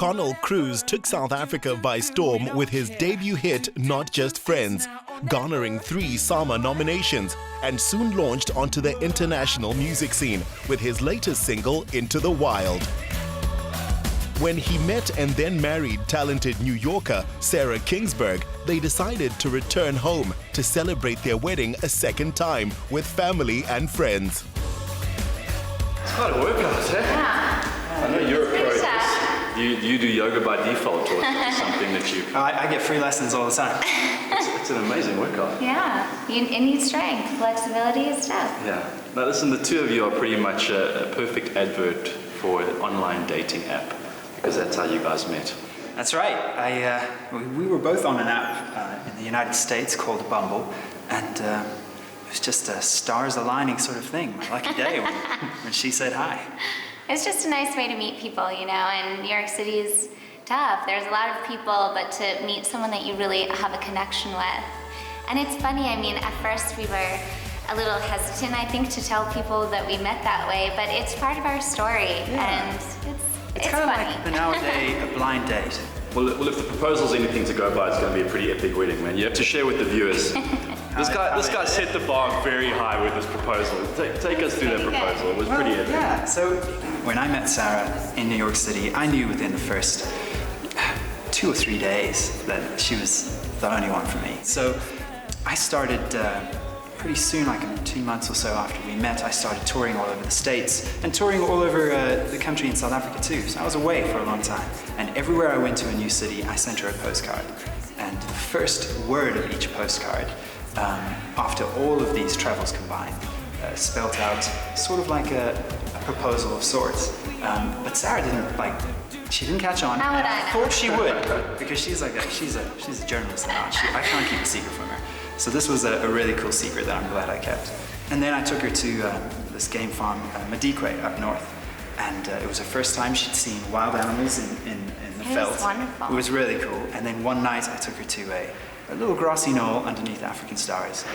Connell Cruise took South Africa by storm with his debut hit Not Just Friends, garnering 3 SAMA nominations, and soon launched onto the international music scene with his latest single, Into the Wild. When he met and then married talented New Yorker Sarah Kingsburgh, they decided to return home to celebrate their wedding a second time with family and friends. It's quite a workout, eh? Yeah. I know your approach. You do yoga by default, or something that you... I get free lessons all the time. It's an amazing workout. Yeah, you need strength, flexibility and stuff. Yeah. Now listen, the two of you are pretty much a perfect advert for an online dating app, because that's how you guys met. That's right. We were both on an app in the United States called Bumble, and it was just a stars aligning sort of thing. My lucky day when she said hi. It's just a nice way to meet people, you know, and New York City is tough. There's a lot of people, but to meet someone that you really have a connection with. And it's funny, I mean, at first we were a little hesitant, I think, to tell people that we met that way, but it's part of our story, and it's kind of funny. like nowadays a blind date. Well, if the proposal's anything to go by, it's going to be a pretty epic wedding, man. You have to share with the viewers. This guy set the bar very high with this proposal. Take us through that proposal. It was pretty epic. Yeah, so when I met Sarah in New York City, I knew within the first 2 or 3 days that she was the only one for me. So I started pretty soon, like 2 months or so after we met, I started touring all over the States and touring all over the country in South Africa too. So I was away for a long time. And everywhere I went to a new city, I sent her a postcard. And the first word of each postcard, after all of these travels combined, spelt out sort of like a proposal of sorts. But Sarah she didn't catch on. How would I know? Thought she would, because she's a journalist now. I can't keep a secret from her. So this was a really cool secret that I'm glad I kept. And then I took her to this game farm, Madikwe, up north. And it was the first time she'd seen wild animals in the veld. It was wonderful. It was really cool. And then one night I took her to a little grassy knoll underneath African stars.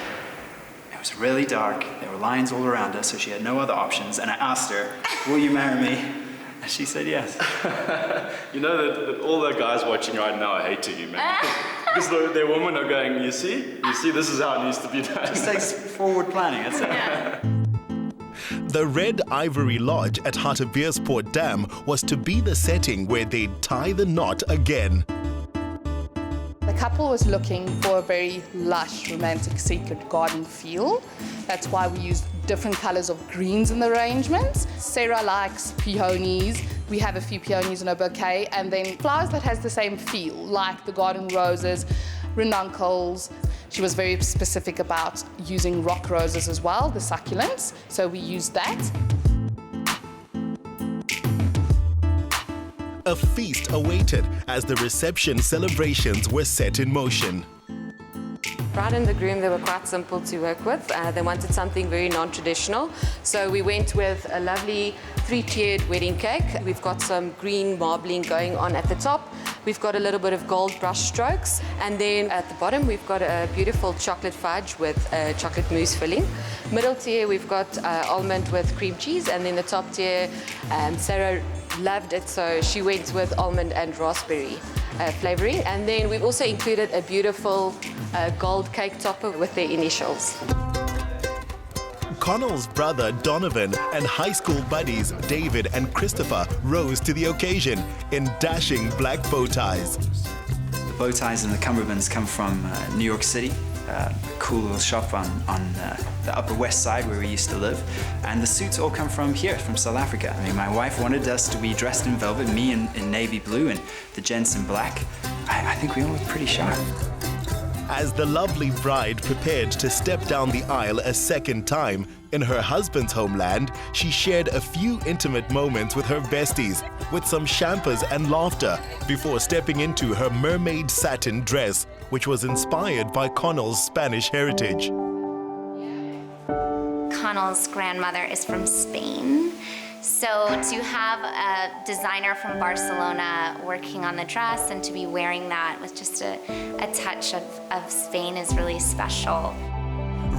It was really dark. There were lions all around her, so she had no other options. And I asked her, "Will you marry me?" And she said yes. You know that all the guys watching right now are hating you, man. Because their women are going, you see, this is how it needs to be done. It just takes forward planning, that's it. Yeah. The Red Ivory Lodge at Hartbeespoort Dam was to be the setting where they'd tie the knot again. The couple was looking for a very lush, romantic, secret garden feel. That's why we used different colors of greens in the arrangements. Sarah likes peonies. We have a few peonies in a bouquet, and then flowers that has the same feel, like the garden roses, ranuncles. She was very specific about using rock roses as well, the succulents, so we used that. A feast awaited as the reception celebrations were set in motion. Bride and the groom, they were quite simple to work with. They wanted something very non-traditional. So we went with a lovely 3-tiered wedding cake. We've got some green marbling going on at the top. We've got a little bit of gold brush strokes. And then at the bottom, we've got a beautiful chocolate fudge with a chocolate mousse filling. Middle tier, we've got almond with cream cheese. And then the top tier, Sarah loved it, so she went with almond and raspberry flavoring. And then we've also included a beautiful gold cake topper with their initials. Connell's brother Donovan and high school buddies David and Christopher rose to the occasion in dashing black bow ties. The bow ties and the cummerbunds come from New York City, a cool little shop on the Upper West Side where we used to live. And the suits all come from here, from South Africa. I mean, my wife wanted us to be dressed in velvet, me in navy blue and the gents in black. I think we all look pretty sharp. As the lovely bride prepared to step down the aisle a second time, in her husband's homeland, she shared a few intimate moments with her besties, with some champers and laughter, before stepping into her mermaid satin dress, which was inspired by Connell's Spanish heritage. Connell's grandmother is from Spain. So to have a designer from Barcelona working on the dress and to be wearing that with just a touch of Spain is really special.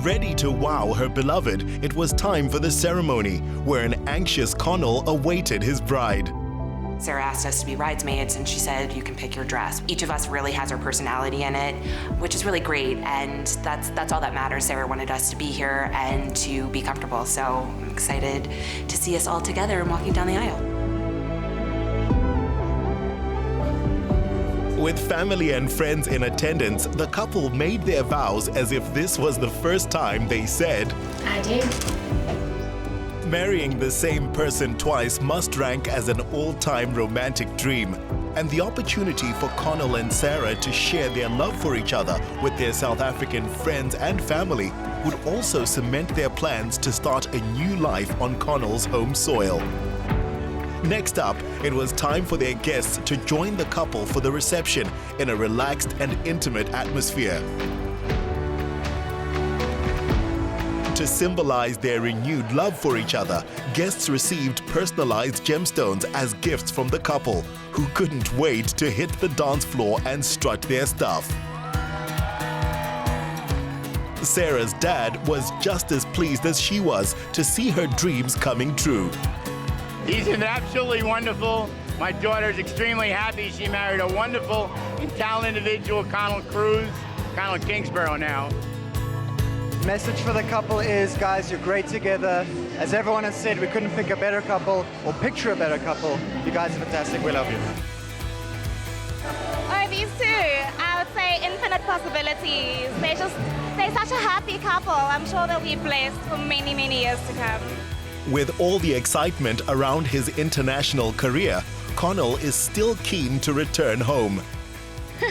Ready to wow her beloved, it was time for the ceremony, where an anxious Connell awaited his bride. Sarah asked us to be bridesmaids, and she said, you can pick your dress. Each of us really has our personality in it, which is really great, and that's all that matters. Sarah wanted us to be here and to be comfortable, so I'm excited to see us all together and walking down the aisle. With family and friends in attendance, the couple made their vows as if this was the first time they said, I do. marrying the same person twice must rank as an all-time romantic dream. And the opportunity for Connell and Sarah to share their love for each other with their South African friends and family would also cement their plans to start a new life on Connell's home soil. Next up, it was time for their guests to join the couple for the reception in a relaxed and intimate atmosphere. To symbolize their renewed love for each other, guests received personalized gemstones as gifts from the couple, who couldn't wait to hit the dance floor and strut their stuff. Sarah's dad was just as pleased as she was to see her dreams coming true. He's absolutely wonderful. My daughter's extremely happy. She married a wonderful and talented individual, Connell Cruise, Connell Kingsburgh now. Message for the couple is, guys, you're great together. As everyone has said, we couldn't pick a better couple or picture a better couple. You guys are fantastic. We love you. Oh, these two, I would say infinite possibilities. They're such a happy couple. I'm sure they'll be blessed for many, many years to come. With all the excitement around his international career, Connell is still keen to return home.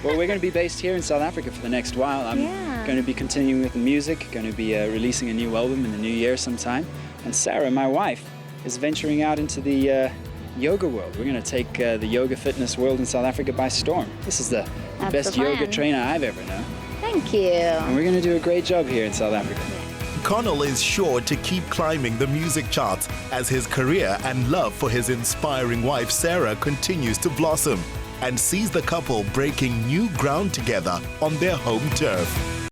Well, we're going to be based here in South Africa for the next while. I'm going to be continuing with the music, going to be releasing a new album in the new year sometime. And Sarah, my wife, is venturing out into the yoga world. We're going to take the yoga fitness world in South Africa by storm. This is the best yoga trainer I've ever known. Thank you. And we're going to do a great job here in South Africa. Connell is sure to keep climbing the music charts as his career and love for his inspiring wife Sarah continues to blossom, and sees the couple breaking new ground together on their home turf.